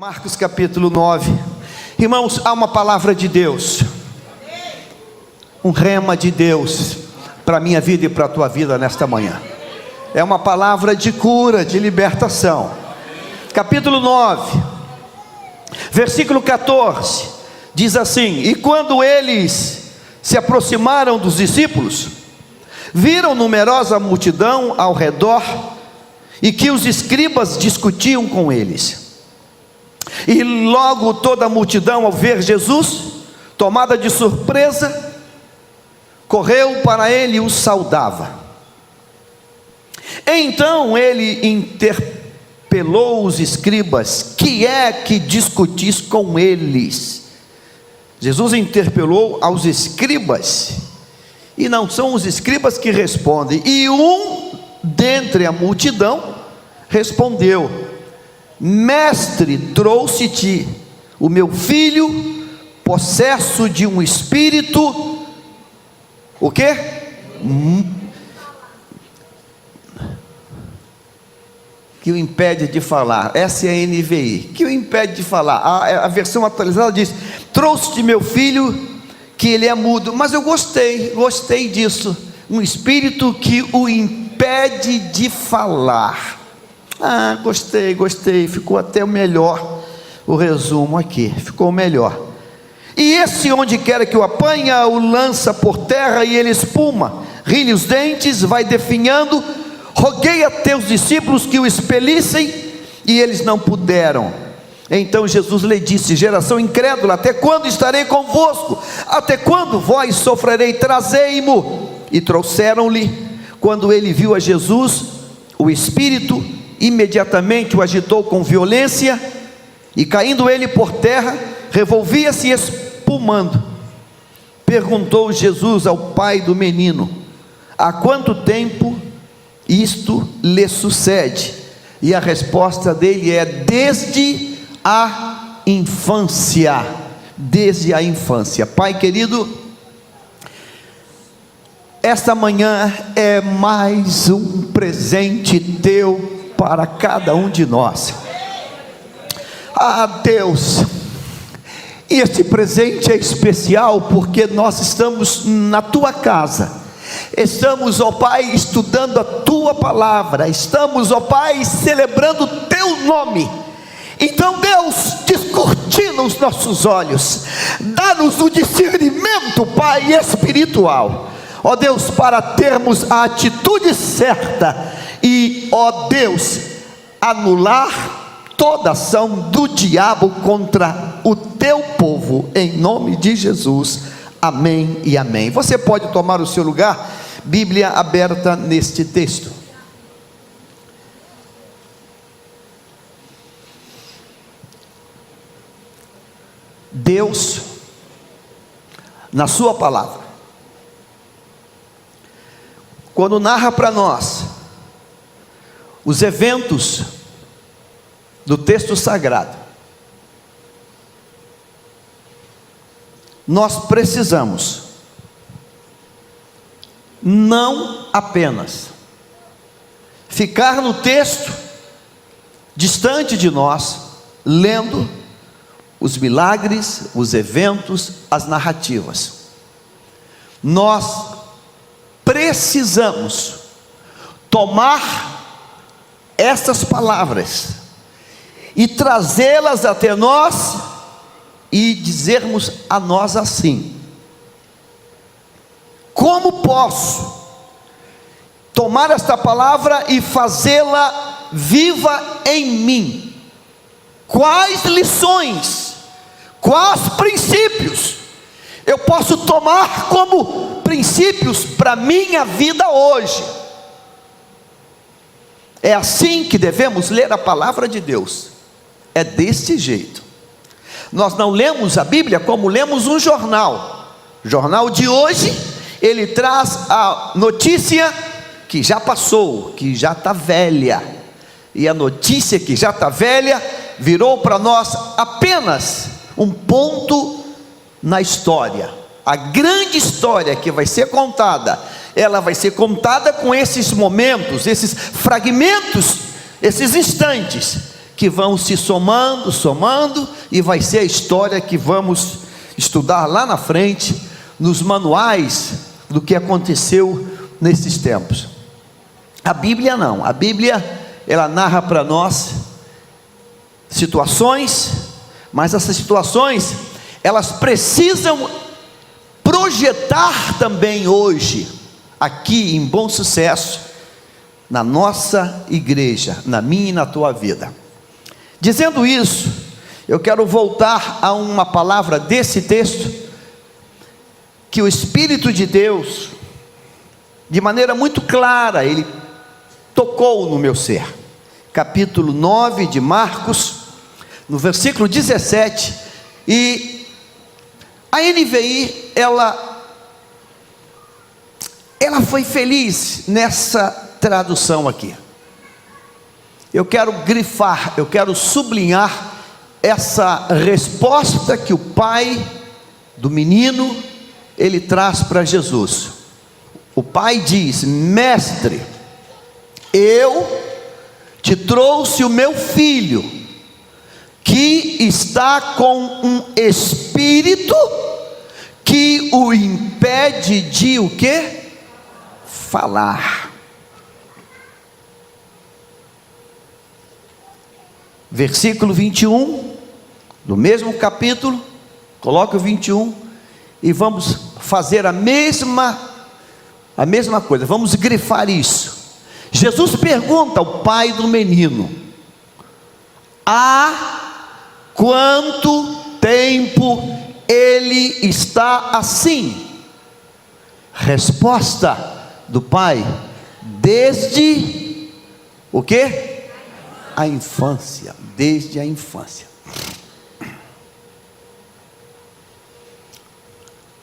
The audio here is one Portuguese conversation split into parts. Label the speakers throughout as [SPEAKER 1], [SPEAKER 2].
[SPEAKER 1] Marcos capítulo 9. Irmãos, há uma palavra de Deus, um rema de Deus para a minha vida e para a tua vida nesta manhã. É uma palavra de cura, de libertação. Capítulo 9, versículo 14, diz assim: E quando eles se aproximaram dos discípulos, viram numerosa multidão ao redor, e que os escribas discutiam com eles. E logo toda a multidão, ao ver Jesus, tomada de surpresa, correu para ele e o saudava. Então ele interpelou os escribas: que é que discutis com eles? Jesus interpelou aos escribas, e não são os escribas que respondem. E um dentre a multidão respondeu: Mestre, trouxe-te o meu filho, possesso de um espírito, o quê? Que o impede de falar. Essa é a NVI, que o impede de falar. A versão atualizada diz: trouxe-te meu filho, que ele é mudo. Mas eu gostei disso. Um espírito que o impede de falar. Gostei, ficou até melhor o resumo aqui, ficou melhor. E esse, onde quer que o apanha, o lança por terra e ele espuma, ri-lhe os dentes, vai definhando. Roguei a teus discípulos que o expelissem, e eles não puderam. Então Jesus lhe disse: geração incrédula, até quando estarei convosco? Até quando vós sofrerei? Trazei-mo. E trouxeram-lhe. Quando ele viu a Jesus, o espírito imediatamente o agitou com violência, e caindo ele por terra, revolvia-se espumando. Perguntou Jesus ao pai do menino: há quanto tempo isto lhe sucede? E a resposta dele é: desde a infância. Desde a infância. Pai querido, esta manhã é mais um presente teu para cada um de nós. Deus, e este presente é especial porque nós estamos na tua casa, estamos, ó Pai, estudando a tua palavra, estamos, ó Pai, celebrando o teu nome. Então, Deus, descortina os nossos olhos, dá-nos o discernimento, Pai, espiritual, ó Deus, para termos a atitude certa e, ó Deus, anular toda ação do diabo contra o teu povo, em nome de Jesus, amém e amém. Você pode tomar o seu lugar, Bíblia aberta neste texto. Deus, na sua palavra, quando narra para nós os eventos do texto sagrado, nós precisamos não apenas ficar no texto, distante de nós, lendo os milagres, os eventos, as narrativas. Nós precisamos tomar essas palavras e trazê-las até nós e dizermos a nós assim: como posso tomar esta palavra e fazê-la viva em mim? Quais lições, quais princípios eu posso tomar como princípios para a minha vida hoje? É assim que devemos ler a palavra de Deus, é desse jeito. Nós não lemos a Bíblia como lemos um jornal. O jornal de hoje, ele traz a notícia que já passou, que já está velha, e a notícia que já está velha virou para nós apenas um ponto na história. A grande história que vai ser contada, ela vai ser contada com esses momentos, esses fragmentos, esses instantes que vão se somando, somando, e vai ser a história que vamos estudar lá na frente, nos manuais do que aconteceu nesses tempos. A Bíblia não, a Bíblia ela narra para nós situações, mas essas situações elas precisam projetar também hoje, aqui em Bom Sucesso, na nossa igreja, na minha e na tua vida. Dizendo isso, eu quero voltar a uma palavra desse texto, que o Espírito de Deus, de maneira muito clara, ele tocou no meu ser. Capítulo 9 de Marcos, no versículo 17, e a NVI, ela foi feliz nessa tradução aqui. Eu quero grifar, eu quero sublinhar essa resposta que o pai do menino, ele traz para Jesus. O pai diz: mestre, eu te trouxe o meu filho, que está com um espírito que o impede de o quê? Falar. Versículo 21, do mesmo capítulo, coloque o 21, e vamos fazer a mesma coisa, vamos grifar isso. Jesus pergunta ao pai do menino: há quanto tempo ele está assim? Resposta do pai: desde o quê? A infância, desde a infância.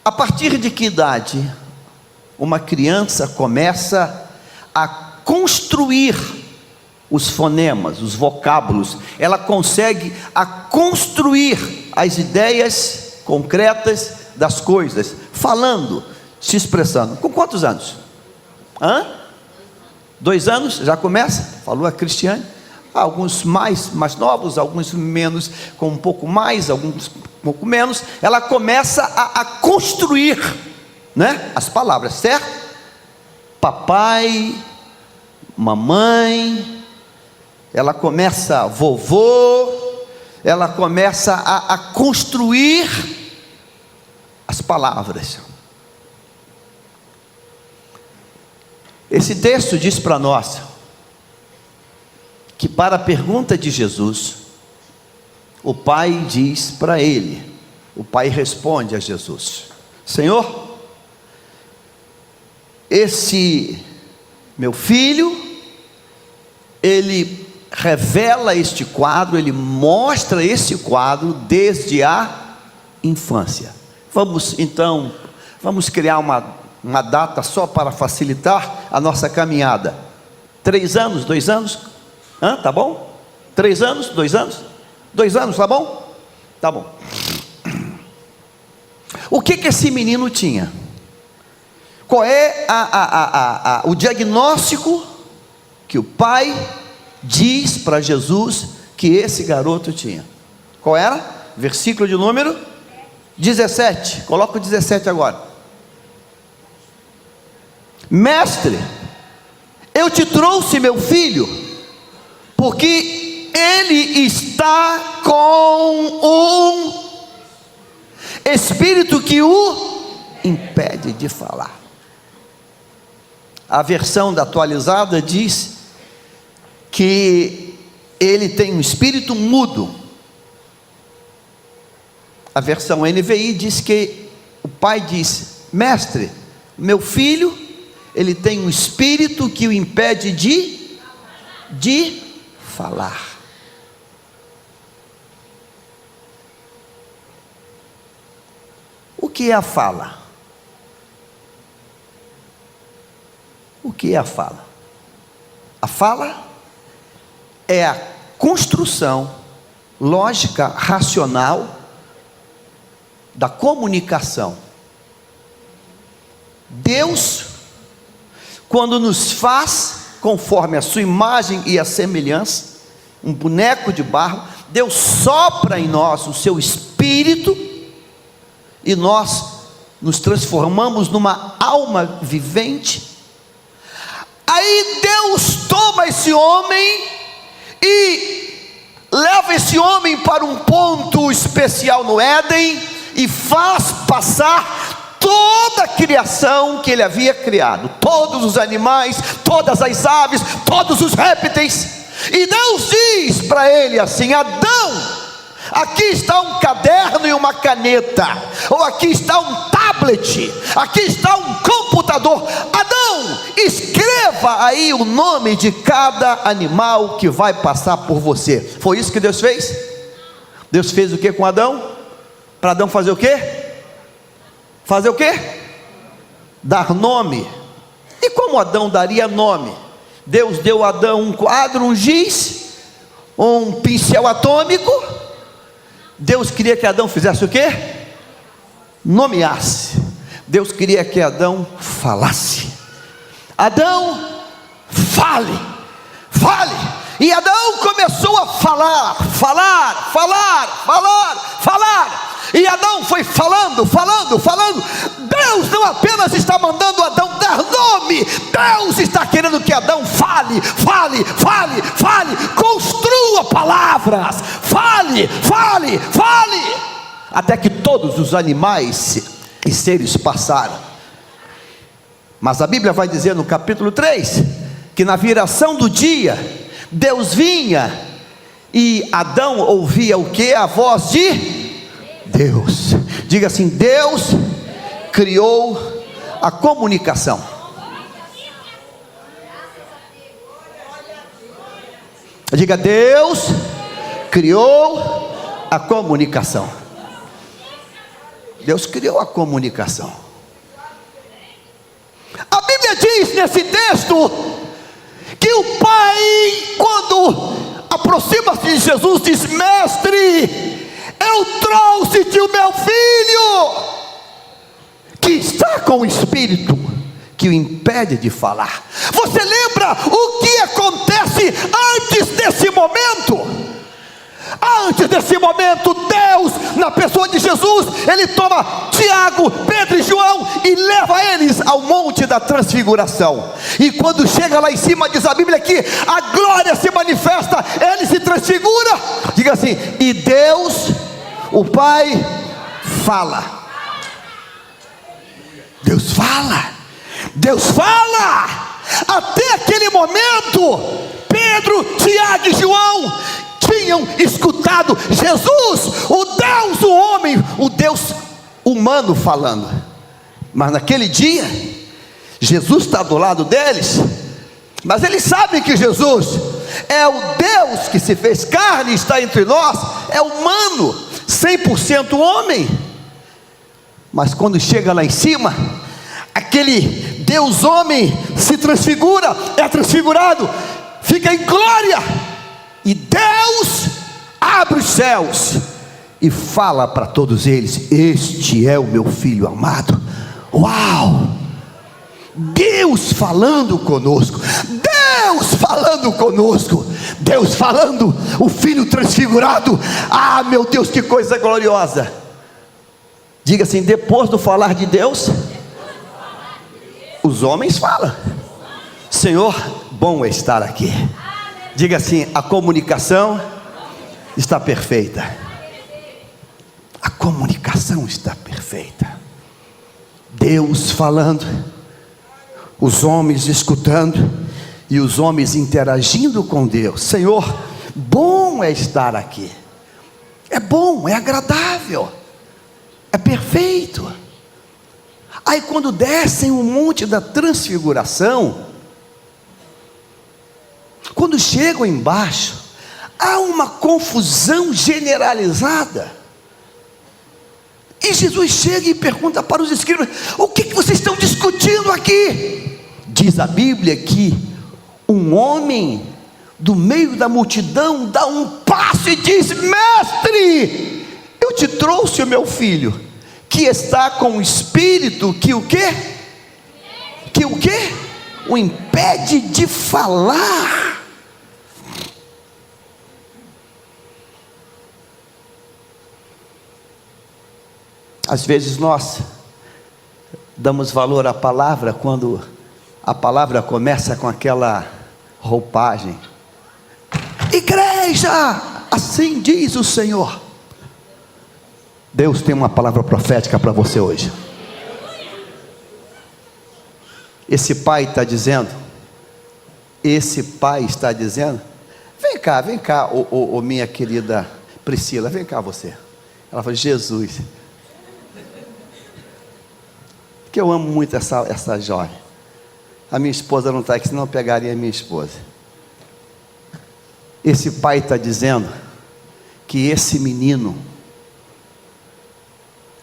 [SPEAKER 1] A partir de que idade uma criança começa a construir os fonemas, os vocábulos? Ela consegue a construir as ideias concretas das coisas, falando, se expressando. Com quantos anos? 2 anos? Já começa? Falou a Cristiane. Alguns mais novos, alguns menos, com um pouco mais, alguns um pouco menos. Ela começa a construir, né, as palavras, certo? Papai, mamãe, ela começa vovô, ela começa a construir as palavras. Esse texto diz para nós que, para a pergunta de Jesus, o pai diz para ele, o pai responde a Jesus: Senhor, esse meu filho, ele revela este quadro, ele mostra esse quadro desde a infância. Vamos então, vamos criar uma data só para facilitar a nossa caminhada. 3 anos, 2 anos? Tá bom? 3 anos, 2 anos? 2 anos, tá bom? Tá bom. O que esse menino tinha? Qual é o diagnóstico que o pai diz para Jesus que esse garoto tinha? Qual era? Versículo de número 17. Coloca o 17 agora. Mestre, eu te trouxe meu filho, porque ele está com um espírito que o impede de falar. A versão da atualizada diz que ele tem um espírito mudo. A versão NVI diz que o pai diz: mestre, meu filho, ele tem um espírito que o impede de falar. O que é a fala? O que é a fala? A fala é a construção lógica, racional da comunicação. Deus, quando nos faz conforme a sua imagem e a semelhança, um boneco de barro. Deus sopra em nós o seu espírito e nós nos transformamos numa alma vivente. Aí Deus toma esse homem e leva esse homem para um ponto especial no Éden e faz passar toda a criação que ele havia criado, todos os animais, todas as aves, todos os répteis. E Deus diz para ele assim: Adão, aqui está um caderno e uma caneta, ou aqui está um tablet, aqui está um computador. Adão, escreva aí o nome de cada animal que vai passar por você. Foi isso que Deus fez? Deus fez o que com Adão? Para Adão fazer o que? Fazer o que? Dar nome. E como Adão daria nome? Deus deu a Adão um quadro, um giz, um pincel atômico. Deus queria que Adão fizesse o quê? Nomeasse. Deus queria que Adão falasse. Adão, fale, fale. E Adão começou a falar. E Adão foi falando. Deus não apenas está mandando Adão dar nome, Deus está querendo que Adão fale. Construa palavras, fale. Até que todos os animais e seres passaram. Mas a Bíblia vai dizer no capítulo 3, que na viração do dia, Deus vinha e Adão ouvia o que? A voz de Deus. Diga assim: Deus criou a comunicação. Diga: Deus criou a comunicação. Deus criou a comunicação. A Bíblia diz nesse texto que o pai, quando aproxima-se de Jesus, diz: Mestre, eu trouxe-te o meu filho, que está com o espírito que o impede de falar. Você lembra o que acontece antes desse momento? Antes desse momento, Deus, na pessoa de Jesus, Ele toma Tiago, Pedro e João e leva eles ao monte da transfiguração. E quando chega lá em cima, diz a Bíblia que a glória se manifesta, Ele se transfigura. Diga assim: e Deus, o Pai, fala. Deus fala. Até aquele momento, Pedro, Tiago e João tinham escutado Jesus, o Deus, o homem, o Deus humano falando. Mas naquele dia, Jesus está do lado deles, mas eles sabem que Jesus é o Deus que se fez carne e está entre nós, é humano, 100% homem. Mas quando chega lá em cima, aquele Deus homem se transfigura, é transfigurado, fica em glória. E Deus abre os céus e fala para todos eles: este é o meu filho amado. Uau! Deus falando conosco, Deus falando, o filho transfigurado. Ah, meu Deus, que coisa gloriosa! Diga assim: depois do falar de Deus, os homens falam. Senhor, bom é estar aqui. Diga assim: a comunicação está perfeita. A comunicação está perfeita. Deus falando, os homens escutando e os homens interagindo com Deus. Senhor, bom é estar aqui. É bom, é agradável, é perfeito. Aí quando descem o monte da transfiguração, quando chegam embaixo, há uma confusão generalizada. E Jesus chega e pergunta para os escribas: o que vocês estão discutindo aqui? Diz a Bíblia que um homem do meio da multidão dá um passo e diz: Mestre, eu te trouxe o meu filho, que está com o espírito que o quê? Que o quê? O impede de falar. Às vezes nós damos valor à palavra quando a palavra começa com aquela roupagem: igreja, assim diz o Senhor. Deus tem uma palavra profética para você hoje. Esse pai está dizendo, vem cá, minha querida Priscila, vem cá você. Ela falou: Jesus, que eu amo muito essa jovem. A minha esposa não está aqui, senão eu pegaria a minha esposa. Esse pai está dizendo que esse menino,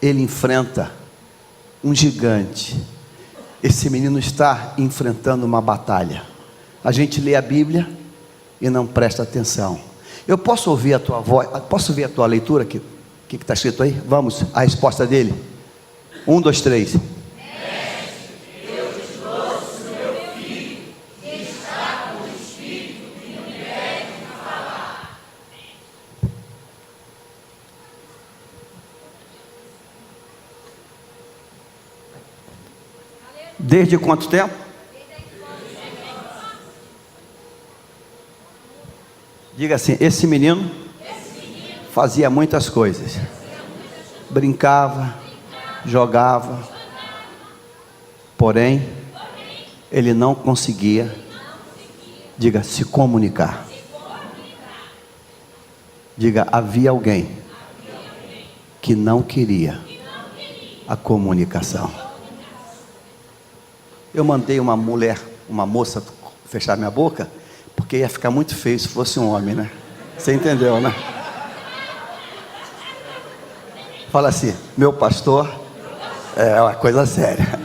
[SPEAKER 1] ele enfrenta um gigante. Esse menino está enfrentando uma batalha. A gente lê a Bíblia e não presta atenção. Eu posso ouvir a tua voz? Posso ver a tua leitura aqui? O que está escrito aí? Vamos, a resposta dele. 1, 2, 3. Desde quanto tempo? Diga assim: esse menino fazia muitas coisas. Brincava, jogava, porém ele não conseguia, diga, se comunicar. Diga, havia alguém que não queria a comunicação. Eu mandei uma moça fechar minha boca, porque ia ficar muito feio se fosse um homem, né? Você entendeu, né? Fala assim: meu pastor é uma coisa séria.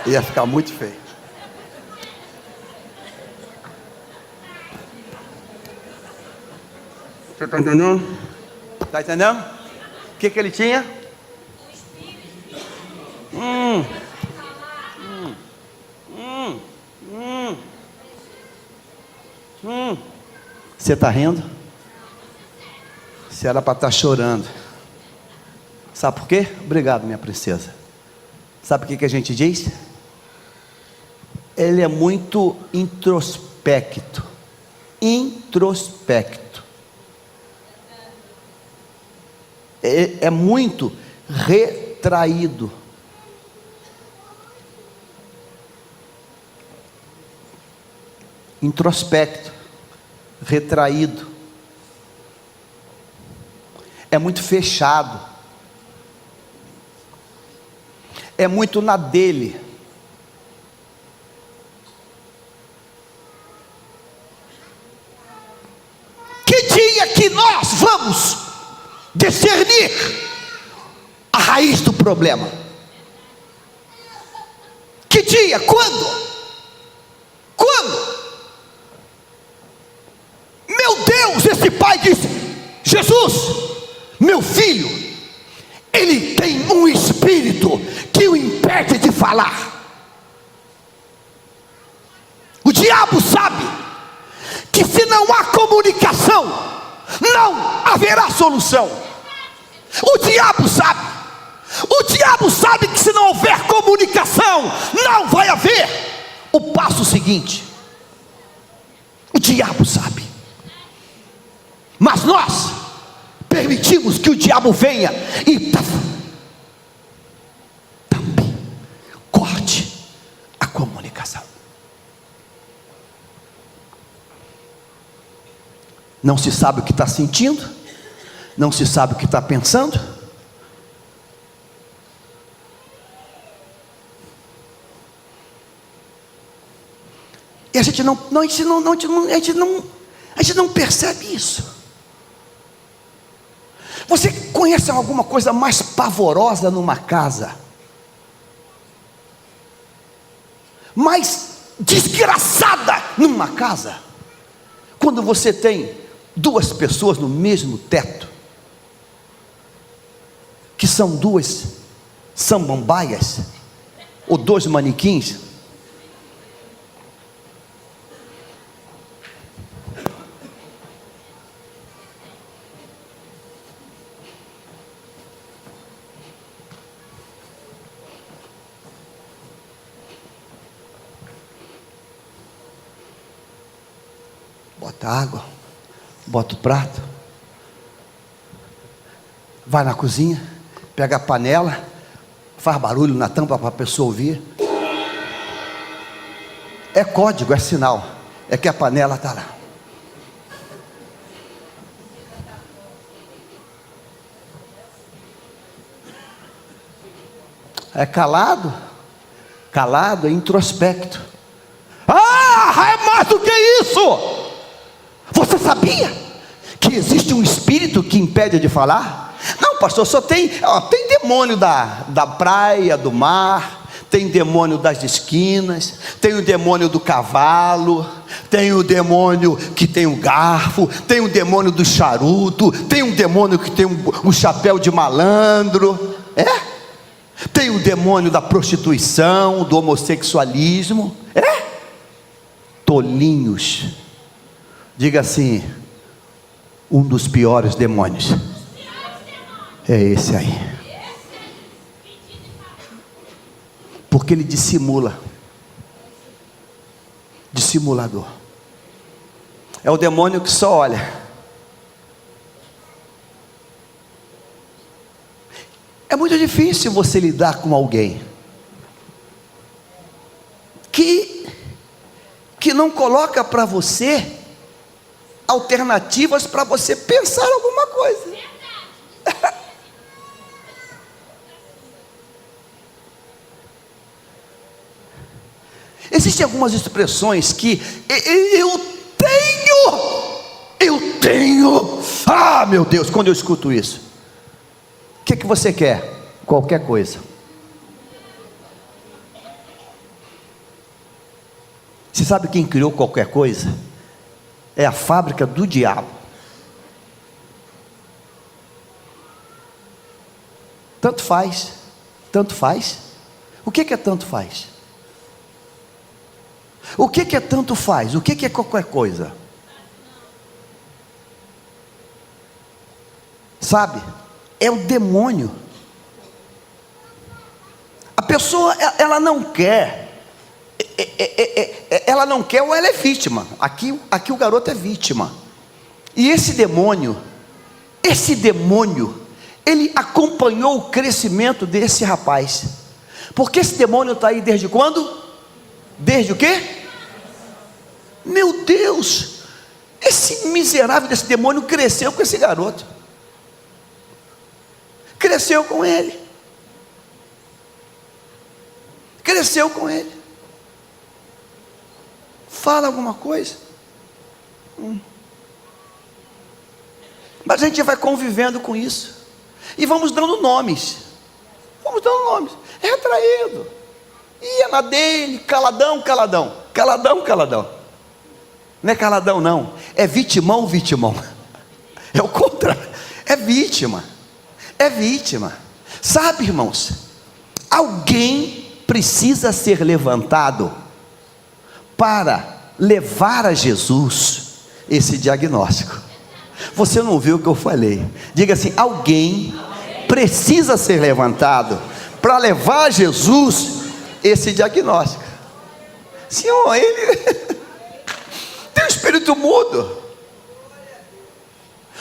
[SPEAKER 1] Ia ficar muito feio. Você está entendendo? Está entendendo? O que ele tinha? Você está rindo? Você era para estar chorando. Sabe por quê? Obrigado, minha princesa. Sabe o que a gente diz? Ele é muito introspecto. É muito retraído. Introspecto, retraído, é muito fechado, é muito na dele. Que dia que nós vamos discernir a raiz do problema? Que dia? Quando? Meu Deus, esse pai disse: Jesus, meu filho, ele tem um espírito que o impede de falar. O diabo sabe que se não há comunicação, não haverá solução. O diabo sabe que se não houver comunicação, não vai haver o passo seguinte. O diabo sabe. Mas nós permitimos que o diabo venha e tampe, corte a comunicação. Não se sabe o que está sentindo, não se sabe o que está pensando. E a gente não percebe isso. Você conhece alguma coisa mais pavorosa numa casa? Mais desgraçada numa casa? Quando você tem duas pessoas no mesmo teto, que são duas samambaias, ou dois manequins. bota água, bota o prato, vai na cozinha, pega a panela, faz barulho na tampa para a pessoa ouvir. É código, é sinal, é que a panela está lá. É calado, é introspecto. Ah, é mais do que isso. Você sabia que existe um espírito que impede de falar? Não, pastor, só tem demônio da praia, do mar, tem demônio das esquinas, tem o demônio do cavalo, tem o demônio que tem um garfo, tem o demônio do charuto, tem um demônio que tem um chapéu de malandro, tem o demônio da prostituição, do homossexualismo, tolinhos. Diga assim: um dos piores demônios é esse aí, porque ele dissimula. Dissimulador. É o demônio que só olha. É muito difícil você lidar com alguém que não coloca para você alternativas para você pensar alguma coisa. Existem algumas expressões que eu tenho, ah, meu Deus, quando eu escuto isso, o que você quer? Qualquer coisa. Você sabe quem criou qualquer coisa? É a fábrica do diabo. Tanto faz. O que é tanto faz? O que é tanto faz? O que é qualquer coisa? Sabe? É o demônio. A pessoa, ela não quer. Ela não quer ou ela é vítima. Aqui o garoto é vítima. E esse demônio, ele acompanhou o crescimento desse rapaz. Porque esse demônio está aí desde quando? Desde o quê? Meu Deus, esse miserável desse demônio cresceu com esse garoto. Cresceu com ele. Fala alguma coisa. Mas a gente vai convivendo com isso. E vamos dando nomes. Retraído. Ia na dele, caladão. Não é caladão não, é vitimão. É o contrário, é vítima. Sabe, irmãos, alguém precisa ser levantado para levar a Jesus esse diagnóstico. Você não viu o que eu falei? Diga assim: alguém precisa ser levantado para levar a Jesus esse diagnóstico. Senhor, ele tem um espírito mudo.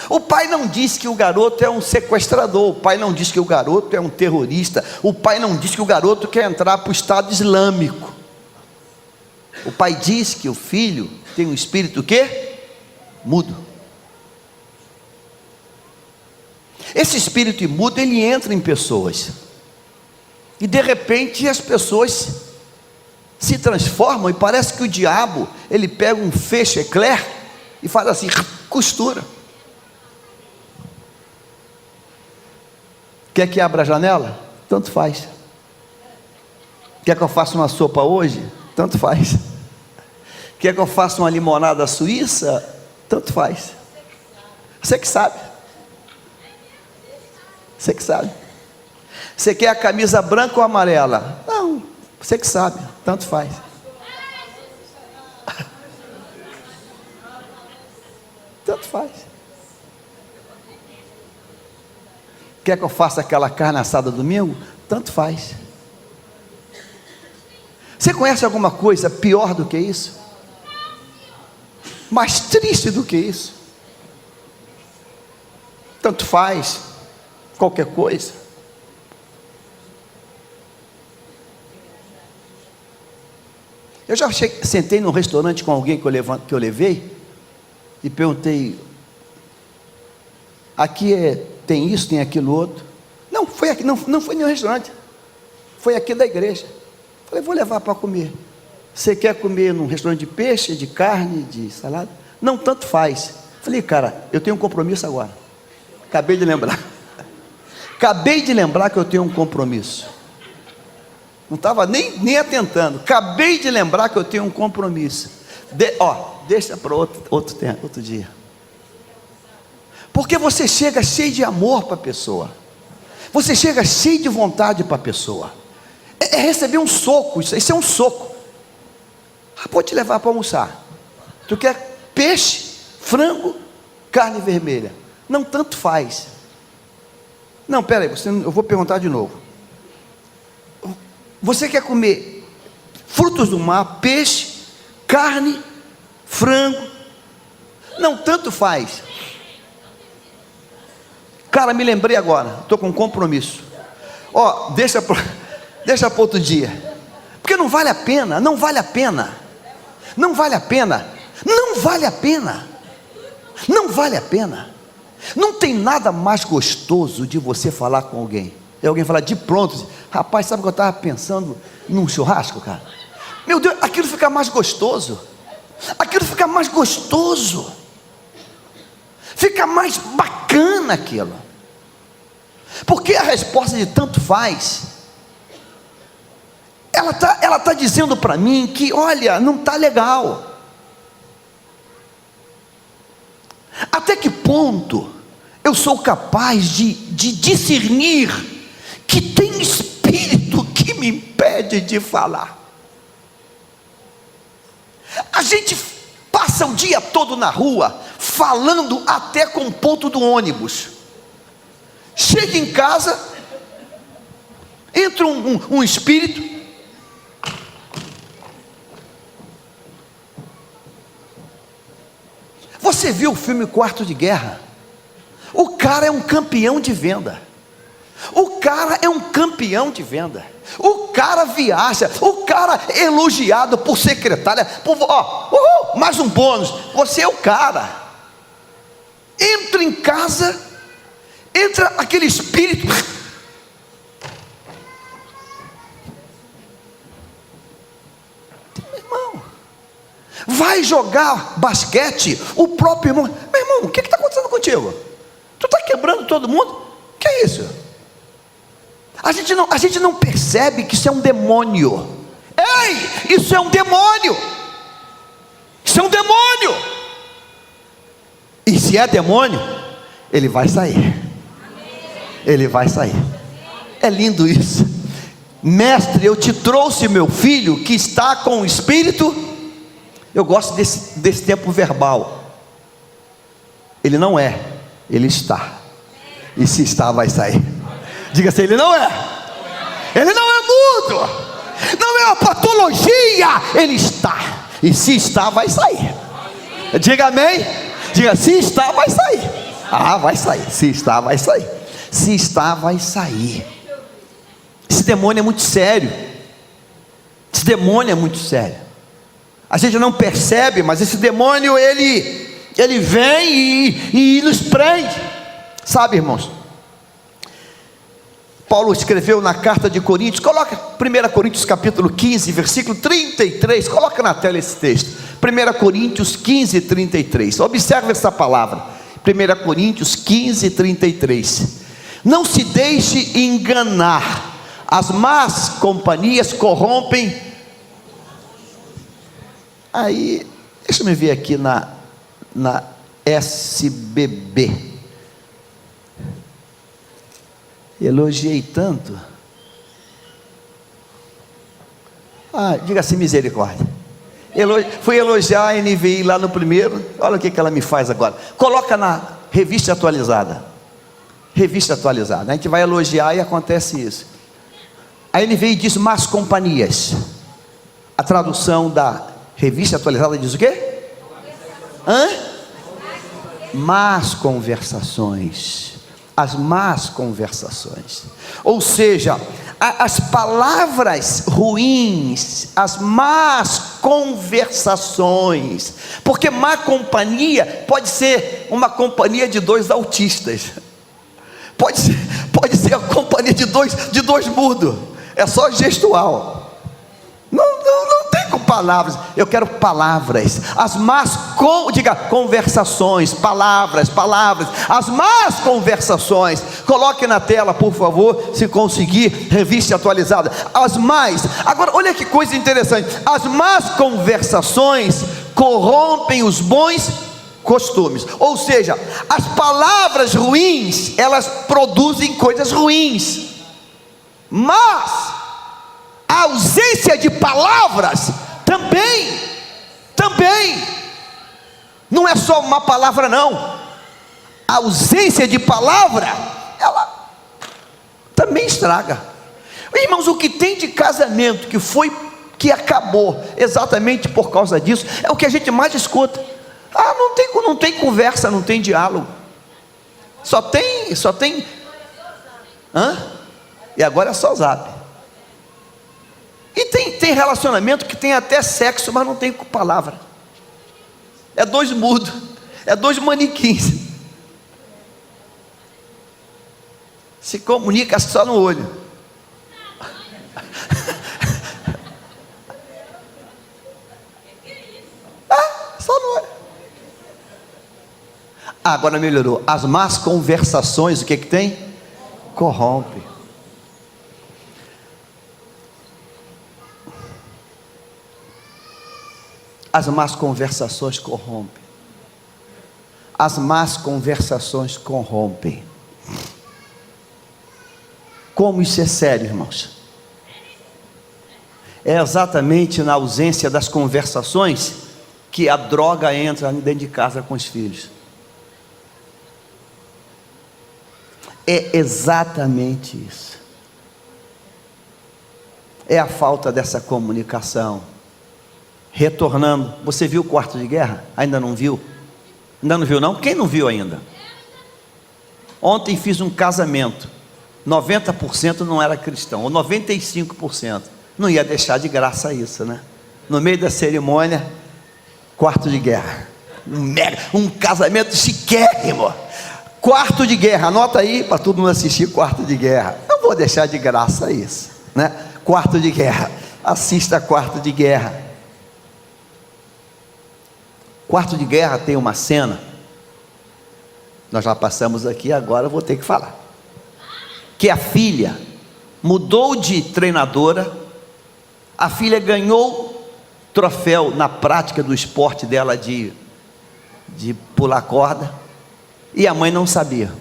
[SPEAKER 1] O pai não diz que o garoto é um sequestrador, o pai não diz que o garoto é um terrorista, o pai não diz que o garoto quer entrar para o Estado Islâmico. O pai diz que o filho tem um espírito quê? Mudo. Esse espírito imundo, ele entra em pessoas, e de repente as pessoas se transformam, e parece que o diabo, ele pega um feixe eclair e faz assim, costura. Quer que abra a janela? Tanto faz. Quer que eu faça uma sopa hoje? Tanto faz. Quer que eu faça uma limonada suíça? Tanto faz. Você que sabe. Você quer a camisa branca ou amarela? Não, você que sabe, tanto faz. Quer que eu faça aquela carne assada domingo? Tanto faz. Você conhece alguma coisa pior do que isso? Mais triste do que isso. Tanto faz, qualquer coisa. Eu já sentei num restaurante com alguém que eu levei e perguntei: aqui tem isso, tem aquilo outro? Não, foi aqui, não foi nenhum restaurante, foi aqui da igreja. Falei: vou levar para comer. Você quer comer num restaurante de peixe, de carne, de salada? Não, tanto faz. Falei: cara, eu tenho um compromisso agora. Acabei de lembrar que eu tenho um compromisso. Não estava nem atentando. Acabei de lembrar que eu tenho um compromisso. Deixa para outro dia. Porque você chega cheio de amor para a pessoa. Você chega cheio de vontade para a pessoa. É receber um soco. Isso é um soco. Vou te levar para almoçar. Tu quer peixe, frango, carne vermelha? Não, tanto faz. Não, peraí, eu vou perguntar de novo. Você quer comer frutos do mar, peixe, carne, frango? Não, tanto faz. Cara, me lembrei agora, estou com um compromisso. Deixa para outro dia. Porque não vale a pena. Não vale a pena. Não vale a pena. Não tem nada mais gostoso de você falar com alguém. E alguém falar de pronto: rapaz, sabe o que eu estava pensando num churrasco, cara? Meu Deus, aquilo fica mais gostoso. Fica mais bacana aquilo. Porque a resposta de tanto faz, ela tá dizendo para mim que, olha, não está legal. Até que ponto eu sou capaz de discernir que tem espírito que me impede de falar? A gente passa o dia todo na rua, falando até com o ponto do ônibus. Chega em casa, entra um espírito, você viu o filme Quarto de Guerra? O cara é um campeão de venda. O cara viaja. O cara é elogiado por secretária. Mais um bônus. Você é o cara. Entra em casa, entra aquele espírito. Meu irmão, vai jogar basquete, o próprio irmão: meu irmão, o que está acontecendo contigo? Tu está quebrando todo mundo? O que é isso? A gente não percebe que isso é um demônio. Ei, isso é um demônio. E se é demônio, ele vai sair. É lindo isso. Mestre, eu te trouxe meu filho que está com o espírito. Eu gosto desse tempo verbal. Ele não é, ele está. E se está, vai sair. Diga assim: ele não é mudo, não é uma patologia, ele está. E se está, vai sair. Diga amém. Diga: se está, vai sair. Vai sair. Se está, vai sair. Esse demônio é muito sério. A gente não percebe, mas esse demônio, ele vem e nos prende. Sabe, irmãos, Paulo escreveu na carta de Coríntios, coloca 1 Coríntios capítulo 15, versículo 33, coloca na tela esse texto, 1 Coríntios 15, 33, observe essa palavra, 1 Coríntios 15, 33, não se deixe enganar, as más companhias corrompem. Aí, deixa eu ver aqui na SBB, elogiei tanto. Diga assim: misericórdia. Fui elogiar a NVI lá no primeiro. Olha o que ela me faz agora. Coloca na revista atualizada. A gente vai elogiar e acontece isso. A NVI diz más companhias. A tradução da revista atualizada diz o quê? Hã? Más conversações. As más conversações. Ou seja, as palavras ruins, as más conversações. Porque má companhia pode ser uma companhia de dois autistas. Pode ser a companhia de dois mudos. É só gestual. Não tem com palavras. Eu quero palavras. As más, conversações. Palavras. As más conversações. Coloque na tela, por favor, se conseguir, revista atualizada. As más. Agora, olha que coisa interessante. As más conversações corrompem os bons costumes. Ou seja, as palavras ruins, elas produzem coisas ruins. Mas a ausência de palavras também, não é só uma palavra não. A ausência de palavra, ela também estraga. Irmãos, o que tem de casamento que acabou exatamente por causa disso, é o que a gente mais escuta. Não tem conversa, não tem diálogo. Só tem. E agora é só zap. E tem relacionamento que tem até sexo, mas não tem palavra. É dois mudos, é dois manequins. Se comunica só no olho. Só no olho. Agora melhorou. As más conversações, o que tem? Corrompe. As más conversações corrompem. As más conversações corrompem. Como isso é sério, irmãos? É exatamente na ausência das conversações que a droga entra dentro de casa com os filhos. É exatamente isso. É a falta dessa comunicação. Retornando, você viu o Quarto de Guerra? Ainda não viu? Ainda não viu não? Quem não viu ainda? Ontem fiz um casamento, 90% não era cristão, ou 95%, não ia deixar de graça isso, né? No meio da cerimônia, Quarto de Guerra, um casamento chiquérrimo, Quarto de Guerra, anota aí para todo mundo assistir Quarto de Guerra, não vou deixar de graça isso, né? Quarto de Guerra, assista Quarto de Guerra. Quarto de Guerra tem uma cena, nós já passamos aqui, agora eu vou ter que falar, que a filha mudou de treinadora, a filha ganhou troféu na prática do esporte dela de pular corda, e a mãe não sabia.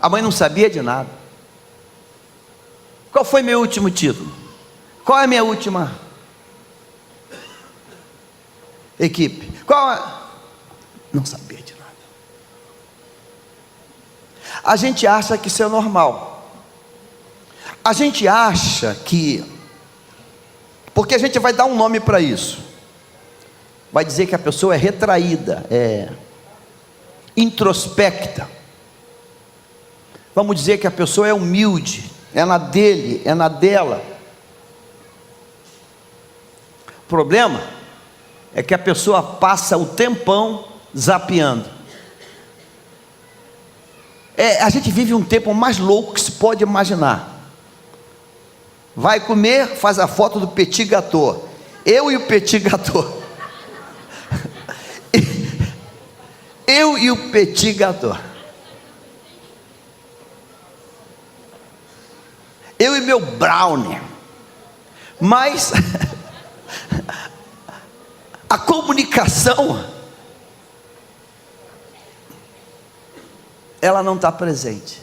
[SPEAKER 1] A mãe não sabia de nada. Qual foi meu último título? Qual é a minha última equipe? Não sabia de nada. A gente acha que isso é normal. A gente acha que, porque a gente vai dar um nome para isso, vai dizer que a pessoa é retraída, é introspecta. Vamos dizer que a pessoa é humilde, é na dele, é na dela. O problema é que a pessoa passa o tempão zapeando. A gente vive um tempo mais louco que se pode imaginar. Vai comer, faz a foto do petit gâteau. Eu e o petit gâteau. Eu e o petit gâteau. Eu e meu brownie. Mas a comunicação, ela não está presente.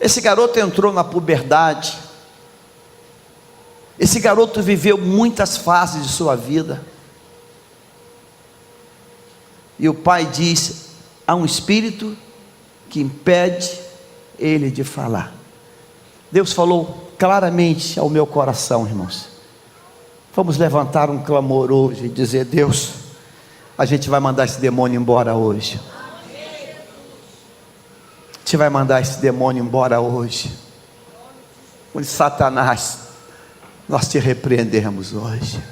[SPEAKER 1] Esse garoto entrou na puberdade. Esse garoto viveu muitas fases de sua vida. E o pai diz: há um espírito que impede ele de falar. Deus falou claramente ao meu coração, irmãos. Vamos levantar um clamor hoje e dizer: Deus, A gente vai mandar esse demônio embora hoje. A gente vai mandar esse demônio embora hoje. Satanás, nós te repreendemos hoje.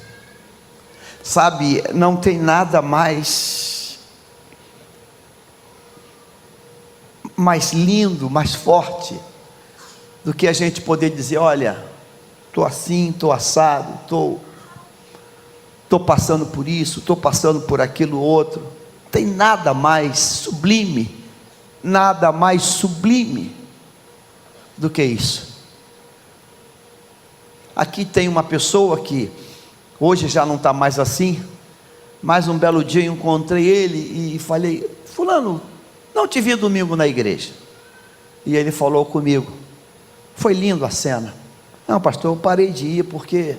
[SPEAKER 1] Sabe, não tem nada mais lindo, mais forte do que a gente poder dizer: olha, estou assim, estou assado, estou passando por isso, estou passando por aquilo outro. Não tem nada mais sublime, nada mais sublime do que isso. Aqui tem uma pessoa que hoje já não está mais assim, mas um belo dia eu encontrei ele e falei: fulano, não te vi domingo na igreja. E ele falou comigo, foi lindo a cena. Não, pastor, eu parei de ir porque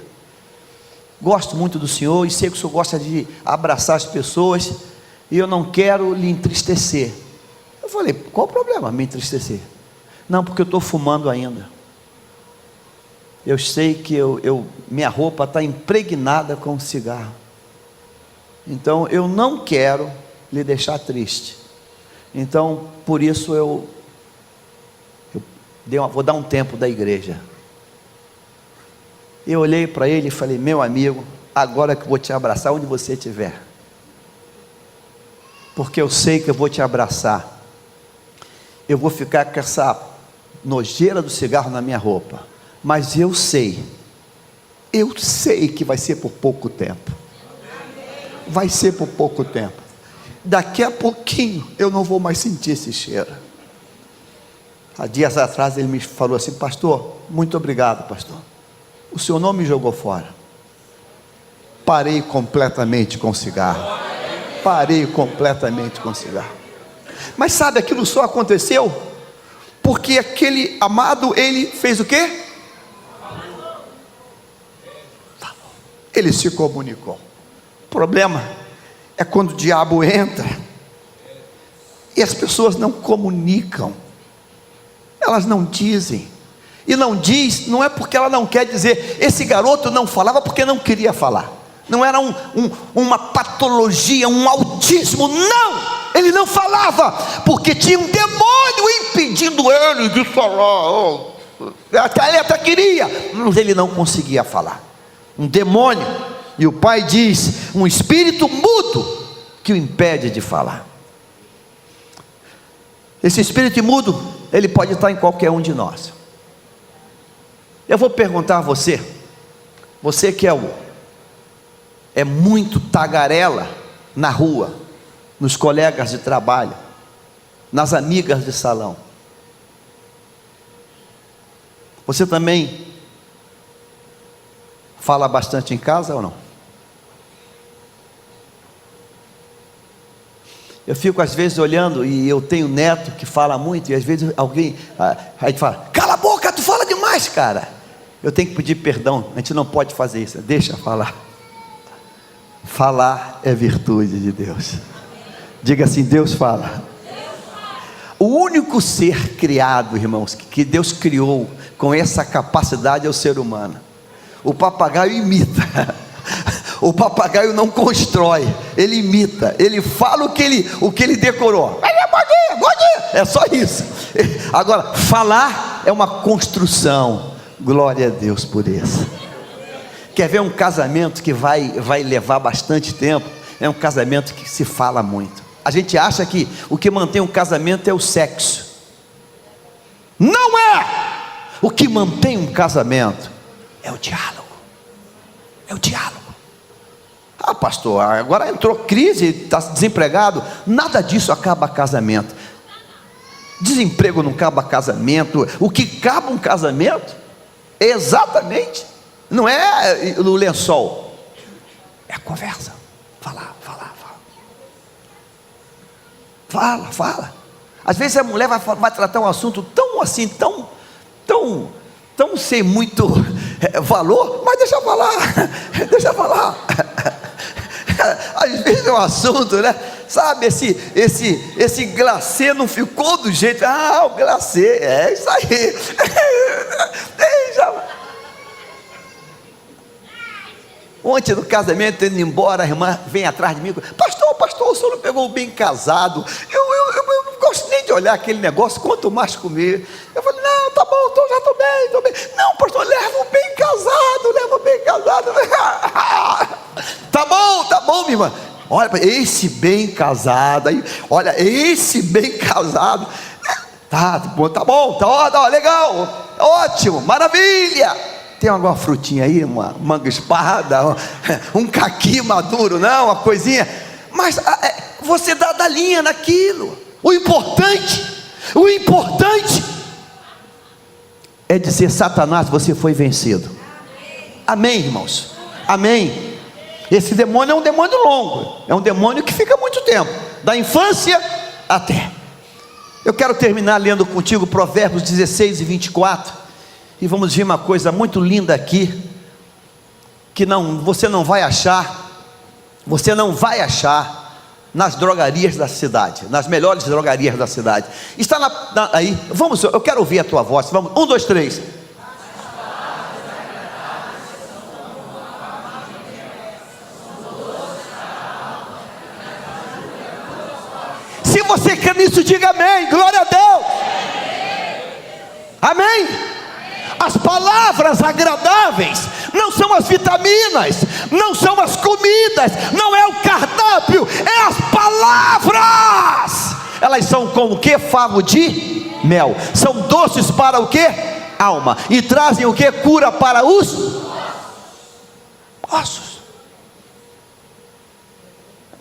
[SPEAKER 1] gosto muito do senhor e sei que o senhor gosta de abraçar as pessoas e eu não quero lhe entristecer. Eu falei: qual o problema me entristecer? Não, porque eu estou fumando ainda. Eu sei que minha roupa está impregnada com cigarro. Então eu não quero lhe deixar triste. Então por isso vou dar um tempo da igreja. Eu olhei para ele e falei: meu amigo, agora que eu vou te abraçar onde você estiver. Porque eu sei que eu vou te abraçar. Eu vou ficar com essa nojeira do cigarro na minha roupa. Mas eu sei que vai ser por pouco tempo. Vai ser por pouco tempo. Daqui a pouquinho eu não vou mais sentir esse cheiro. Há dias atrás ele me falou assim: pastor, muito obrigado, pastor. O senhor não me jogou fora. Parei completamente com o cigarro. Parei completamente com o cigarro. Mas sabe, aquilo só aconteceu porque aquele amado, ele fez o quê? Ele se comunicou. O problema é quando o diabo entra e as pessoas não comunicam, elas não dizem. E não diz, não é porque ela não quer dizer. Esse garoto não falava porque não queria falar. Não era uma patologia, um autismo. Não, ele não falava porque tinha um demônio impedindo ele de falar. Ele até queria, mas ele não conseguia falar. Um demônio. E o pai diz: um espírito mudo que o impede de falar. Esse espírito mudo, ele pode estar em qualquer um de nós. Eu vou perguntar a você que é muito tagarela na rua, nos colegas de trabalho, nas amigas de salão. Você também fala bastante em casa ou não? Eu fico às vezes olhando, e eu tenho neto que fala muito, e às vezes alguém aí fala: cala a boca, tu fala demais, cara. Eu tenho que pedir perdão, a gente não pode fazer isso, deixa falar. Falar é virtude de Deus. Diga assim: Deus fala. O único ser criado, irmãos, que Deus criou com essa capacidade é o ser humano. O papagaio imita. O papagaio não constrói, ele imita, ele fala o que ele decorou. Bom dia. É só isso. Agora, falar é uma construção. Glória a Deus por isso. Quer ver um casamento que vai levar bastante tempo? É um casamento que se fala muito. A gente acha que o que mantém um casamento é o sexo. Não é! O que mantém um casamento é o diálogo. É o diálogo. Ah, pastor, agora entrou crise, está desempregado. Nada disso acaba casamento. Desemprego não acaba casamento. O que acaba um casamento é exatamente, não é o lençol, é a conversa. Fala. Às vezes a mulher vai tratar um assunto tão assim, tão sem muito valor, mas deixa falar. Às vezes é um assunto, né? Sabe, esse glacê não ficou do jeito. O glacê, é isso aí. Ontem no casamento, indo embora, a irmã vem atrás de mim: pastor, o senhor não pegou o bem casado? Eu não gosto nem de olhar aquele negócio, quanto mais comer. Eu falei: não, tá bom, já estou bem. Não, pastor, leva o bem casado. Tá bom, minha irmã. Olha, esse bem casado aí, olha, esse bem casado. Tá bom, tá legal, ótimo, maravilha. Tem alguma frutinha aí, uma manga esparrada, um caqui maduro, não, uma coisinha. Mas você dá linha naquilo. O importante é dizer: Satanás, você foi vencido. Amém, irmãos? Amém. Esse demônio é um demônio longo, é um demônio que fica muito tempo, da infância até. Eu quero terminar lendo contigo Provérbios 16 e 24, e vamos ver uma coisa muito linda aqui, que você não vai achar nas drogarias da cidade, nas melhores drogarias da cidade. Está aí, eu quero ouvir a tua voz, vamos, 1, 2, 3. Se você quer nisso, diga amém, glória a Deus. Amém. As palavras agradáveis não são as vitaminas, não são as comidas, não é o cardápio, é as palavras. Elas são como o que? Favo de mel. São doces para o que? Alma. E trazem o que? Cura para os ossos.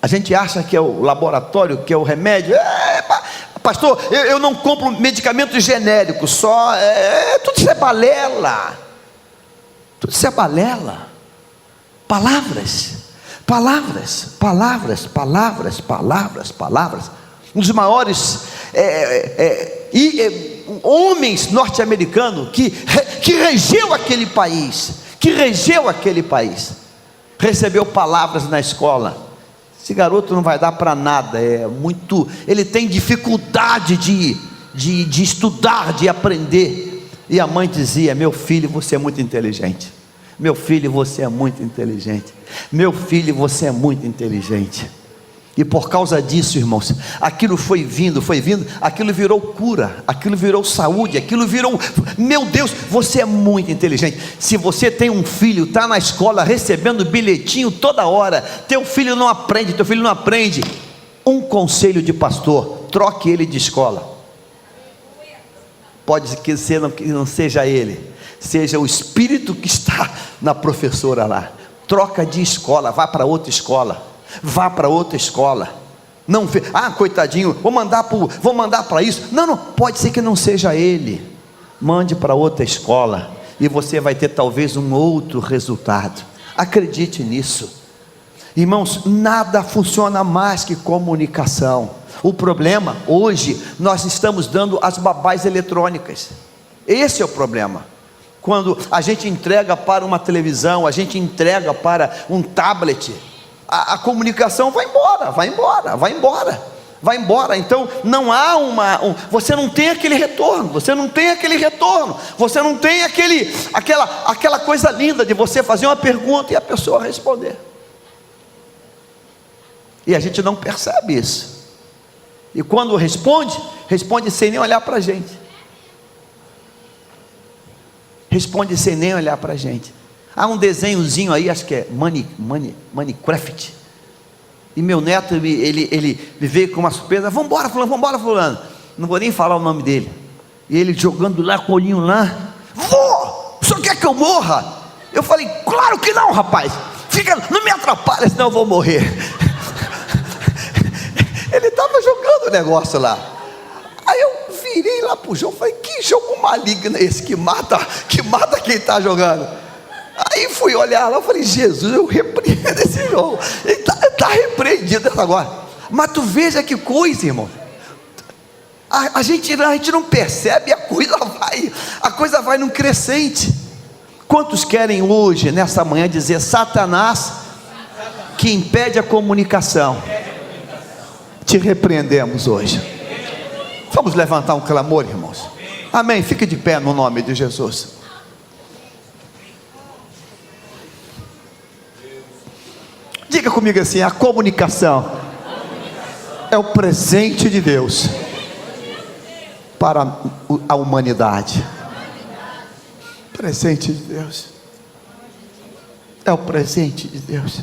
[SPEAKER 1] A gente acha que é o laboratório, que é o remédio. Pastor, eu não compro medicamento genérico, tudo isso é balela. Tudo isso é balela. Palavras. Um dos maiores homens norte-americanos que regeu aquele país, recebeu palavras na escola. Esse garoto não vai dar para nada, ele tem dificuldade de estudar, de aprender. E a mãe dizia: meu filho, você é muito inteligente. Meu filho, você é muito inteligente. Meu filho, você é muito inteligente. E por causa disso, irmãos, aquilo foi vindo, aquilo virou cura, aquilo virou saúde, aquilo virou, meu Deus, você é muito inteligente. Se você tem um filho, está na escola recebendo bilhetinho toda hora, teu filho não aprende, um conselho de pastor: troque ele de escola. Pode que não seja ele, seja o espírito que está na professora lá. Troca de escola, vá para outra escola. Não, coitadinho, vou mandar para isso. Não, pode ser que não seja ele. Mande para outra escola, e você vai ter talvez um outro resultado. Acredite nisso. Irmãos, nada funciona mais que comunicação. O problema, hoje, nós estamos dando as babás eletrônicas. Esse é o problema. Quando a gente entrega para uma televisão, a gente entrega para um tablet, a comunicação vai embora. Então não há você não tem aquele retorno, você não tem aquela coisa linda de você fazer uma pergunta e a pessoa responder. E a gente não percebe isso. E quando responde sem nem olhar para a gente. Há um desenhozinho aí, acho que é Minecraft. E meu neto, ele veio com uma surpresa: vamos embora fulano. Não vou nem falar o nome dele. E ele jogando lá com o olhinho lá: vô, o senhor quer que eu morra? Eu falei: claro que não, rapaz. Não me atrapalha, senão eu vou morrer. Ele estava jogando o negócio lá. Aí eu virei lá pro jogo, falei: que jogo maligno é esse que mata quem está jogando? Aí fui olhar lá, eu falei: Jesus, eu repreendo esse jogo. Ele está repreendido agora. Mas tu veja que coisa, irmão. A gente não percebe, a coisa vai num crescente. Quantos querem hoje, nessa manhã, dizer: Satanás, que impede a comunicação, te repreendemos hoje. Vamos levantar um clamor, irmãos. Amém, fique de pé no nome de Jesus. Diga comigo assim: a comunicação é o presente de Deus para a humanidade. Presente de Deus. É o presente de Deus.